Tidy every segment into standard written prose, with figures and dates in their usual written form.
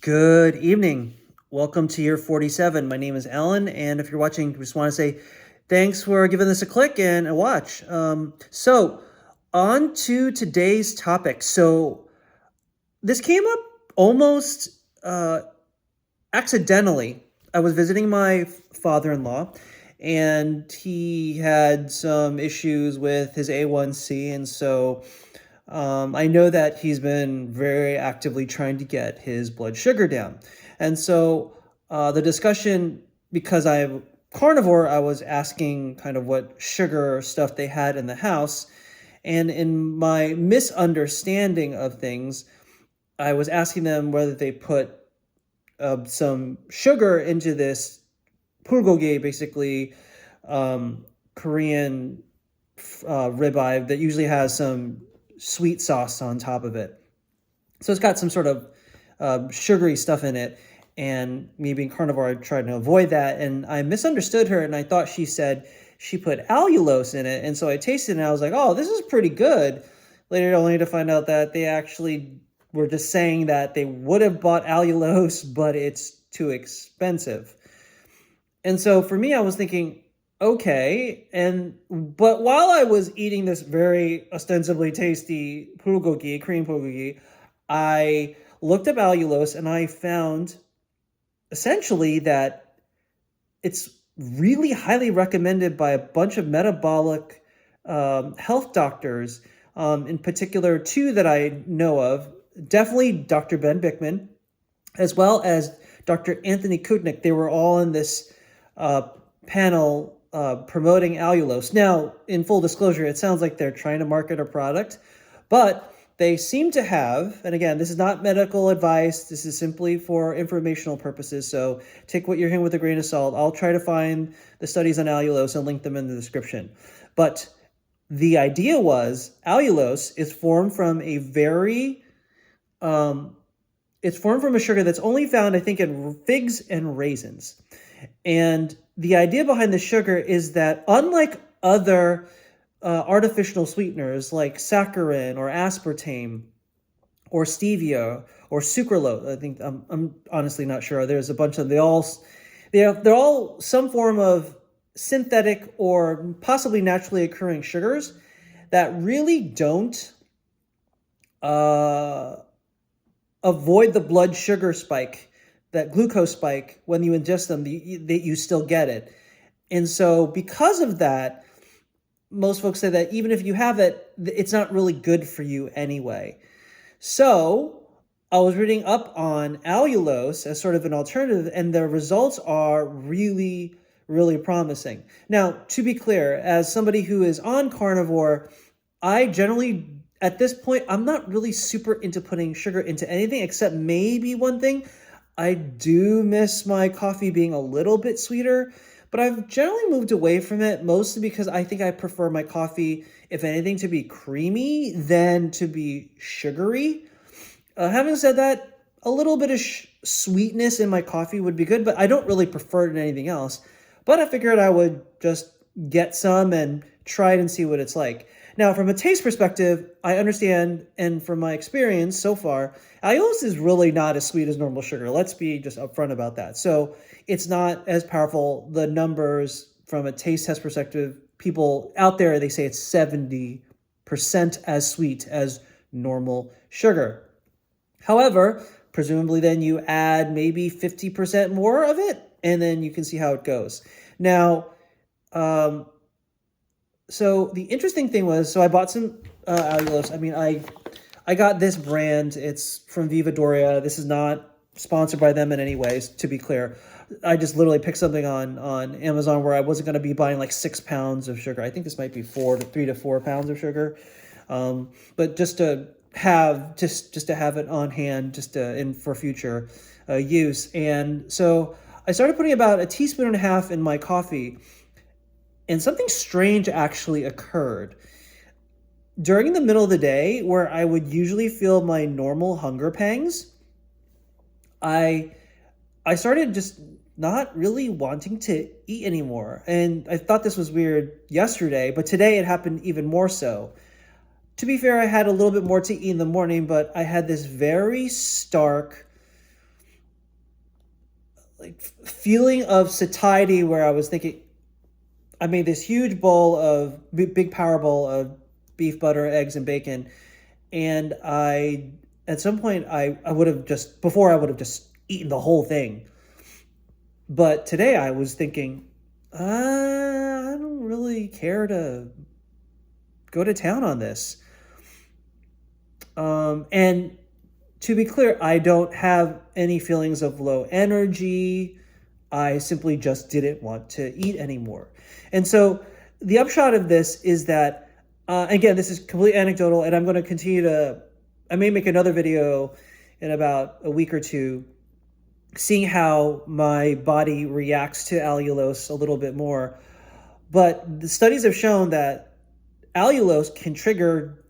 Good evening. Welcome to year 47. My name is Alan, and if you're watching, just want to say thanks for giving this a click and a watch. On to today's topic. So, this came up almost accidentally. I was visiting my father-in-law, and he had some issues with his A1C, and so I know that he's been very actively trying to get his blood sugar down. And so the discussion, because I'm carnivore, I was asking kind of what sugar stuff they had in the house. And in my misunderstanding of things, I was asking them whether they put some sugar into this bulgogi, basically Korean ribeye that usually has some sweet sauce on top of it. So it's got some sort of sugary stuff in it. And me being carnivore, I tried to avoid that. And I misunderstood her, and I thought she said she put allulose in it. And so I tasted it, and I was like, oh, this is pretty good. Later, only to find out that they actually were just saying that they would have bought allulose, but it's too expensive. And so for me, I was thinking, okay, but while I was eating this very ostensibly tasty bulgogi, Korean bulgogi, I looked up allulose and I found essentially that it's really highly recommended by a bunch of metabolic health doctors, in particular two that I know of, definitely Dr. Ben Bickman, as well as Dr. Anthony Kutnick. They were all in this panel promoting allulose. Now, in full disclosure, it sounds like they're trying to market a product, but they seem to have, and again, this is not medical advice, this is simply for informational purposes, so take what you're hearing with a grain of salt. I'll try to find the studies on allulose and link them in the description. But the idea was allulose is formed from a it's formed from a sugar that's only found, I think, in figs and raisins. And the idea behind the sugar is that unlike other artificial sweeteners like saccharin or aspartame or stevia or sucralose, I think I'm honestly not sure. There's a bunch of they're all some form of synthetic or possibly naturally occurring sugars that really don't avoid the blood sugar spike, that glucose spike. When you ingest them, you still get it. And so because of that, most folks say that even if you have it, it's not really good for you anyway. So I was reading up on allulose as sort of an alternative, and the results are really, really promising. Now, to be clear, as somebody who is on carnivore, I generally, at this point, I'm not really super into putting sugar into anything except maybe one thing. I do miss my coffee being a little bit sweeter, but I've generally moved away from it, mostly because I think I prefer my coffee, if anything, to be creamy than to be sugary. Having said that, a little bit of sweetness in my coffee would be good, but I don't really prefer it in anything else. But I figured I would just get some and try it and see what it's like. Now, from a taste perspective, I understand, and from my experience so far, allulose is really not as sweet as normal sugar. Let's be just upfront about that. So it's not as powerful. The numbers from a taste test perspective, people out there, they say it's 70% as sweet as normal sugar. However, presumably then you add maybe 50% more of it, and then you can see how it goes. Now, so the interesting thing was, so I bought some allulose. I mean, I got this brand. It's from Viva Doria. This is not sponsored by them in any ways, to be clear. I just literally picked something on Amazon where I wasn't going to be buying like 6 pounds of sugar. I think this might be 3 to 4 pounds of sugar. But just to have it on hand, for future use. And so I started putting about 1.5 teaspoons in my coffee. And something strange actually occurred. During the middle of the day, where I would usually feel my normal hunger pangs, I started just not really wanting to eat anymore. And I thought this was weird yesterday, but today it happened even more so. To be fair, I had a little bit more to eat in the morning, but I had this very stark like feeling of satiety where I was thinking, I made this huge bowl of big power bowl of beef, butter, eggs, and bacon, and at some point I would have just before I would have just eaten the whole thing, but today I was thinking, I don't really care to go to town on this. And to be clear, I don't have any feelings of low energy. I simply just didn't want to eat anymore. And so the upshot of this is that, again, this is completely anecdotal, and I'm going to continue to, I may make another video in about a week or two, seeing how my body reacts to allulose a little bit more. But the studies have shown that allulose can trigger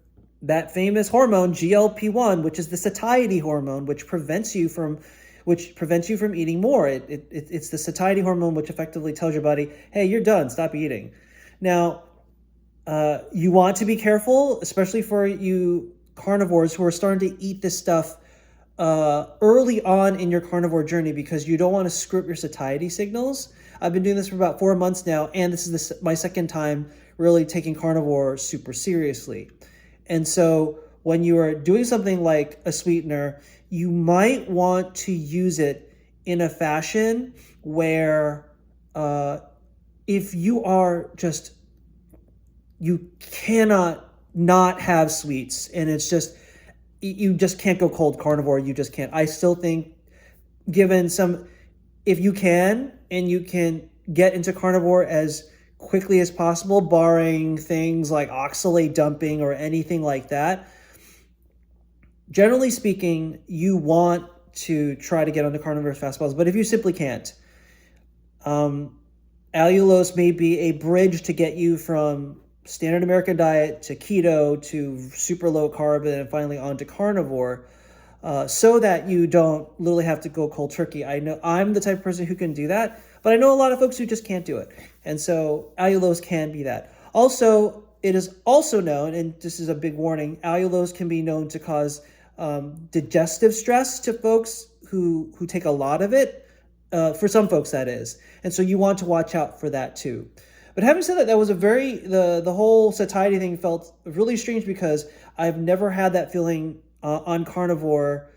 that famous hormone GLP-1, which is the satiety hormone, which prevents you from eating more. It's the satiety hormone which effectively tells your body, hey, you're done, stop eating. Now, you want to be careful, especially for you carnivores who are starting to eat this stuff early on in your carnivore journey, because you don't want to screw up your satiety signals. I've been doing this for about 4 months now, and this is my second time really taking carnivore super seriously. And so when you are doing something like a sweetener, you might want to use it in a fashion where if you are just, you cannot not have sweets, and it's just, you just can't go cold carnivore. You just can't. I still think, given some, if you can, and you can get into carnivore as quickly as possible, barring things like oxalate dumping or anything like that, generally speaking, you want to try to get onto carnivore as fast as possible. But if you simply can't, allulose may be a bridge to get you from standard American diet to keto to super low carb and finally onto carnivore, so that you don't literally have to go cold turkey. I know I'm the type of person who can do that, but I know a lot of folks who just can't do it. And so allulose can be that. Also, it is also known, and this is a big warning, allulose can be known to cause digestive stress to folks who take a lot of it. For some folks, that is. And so you want to watch out for that too. But having said that, that was the whole satiety thing felt really strange, because I've never had that feeling on carnivore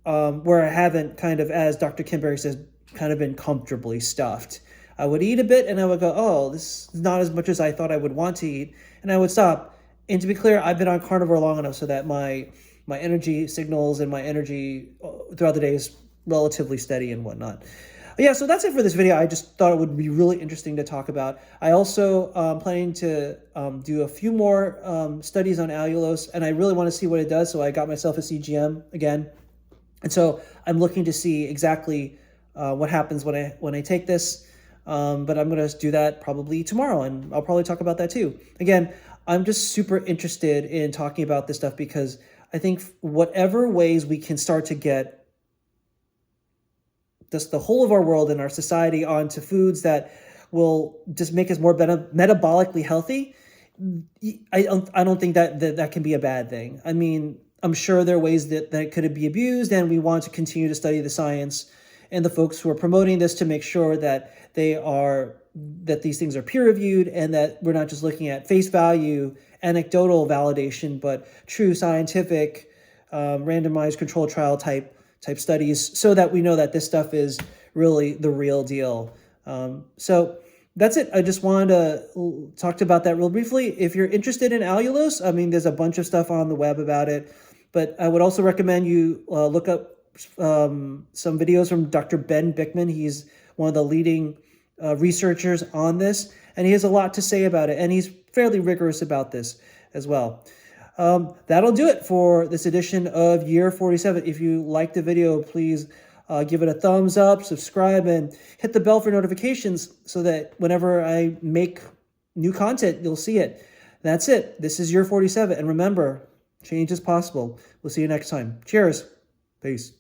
where I haven't kind of, as Dr. Kimberry says, kind of been comfortably stuffed. I would eat a bit and I would go, oh, this is not as much as I thought I would want to eat. And I would stop. And to be clear, I've been on carnivore long enough so that my energy signals and my energy throughout the day is relatively steady and whatnot. Yeah, so that's it for this video. I just thought it would be really interesting to talk about. I also planning to do a few more studies on allulose, and I really want to see what it does. So I got myself a CGM again, and so I'm looking to see exactly what happens when I take this. But I'm going to do that probably tomorrow, and I'll probably talk about that too. Again, I'm just super interested in talking about this stuff, because I think whatever ways we can start to get just the whole of our world and our society onto foods that will just make us more metabolically healthy, I don't think that can be a bad thing. I mean, I'm sure there are ways that could be abused, and we want to continue to study the science and the folks who are promoting this to make sure that these things are peer reviewed, and that we're not just looking at face value, anecdotal validation, but true scientific, randomized controlled trial type studies, so that we know that this stuff is really the real deal. So that's it. I just wanted to talk about that real briefly. If you're interested in allulose, I mean, there's a bunch of stuff on the web about it, but I would also recommend you look up some videos from Dr. Ben Bickman. He's one of the leading researchers on this, and he has a lot to say about it, and he's fairly rigorous about this as well. That'll do it for this edition of Year 47. If you liked the video, please give it a thumbs up, subscribe, and hit the bell for notifications so that whenever I make new content, you'll see it. That's it. This is Year 47. And remember, change is possible. We'll see you next time. Cheers. Peace.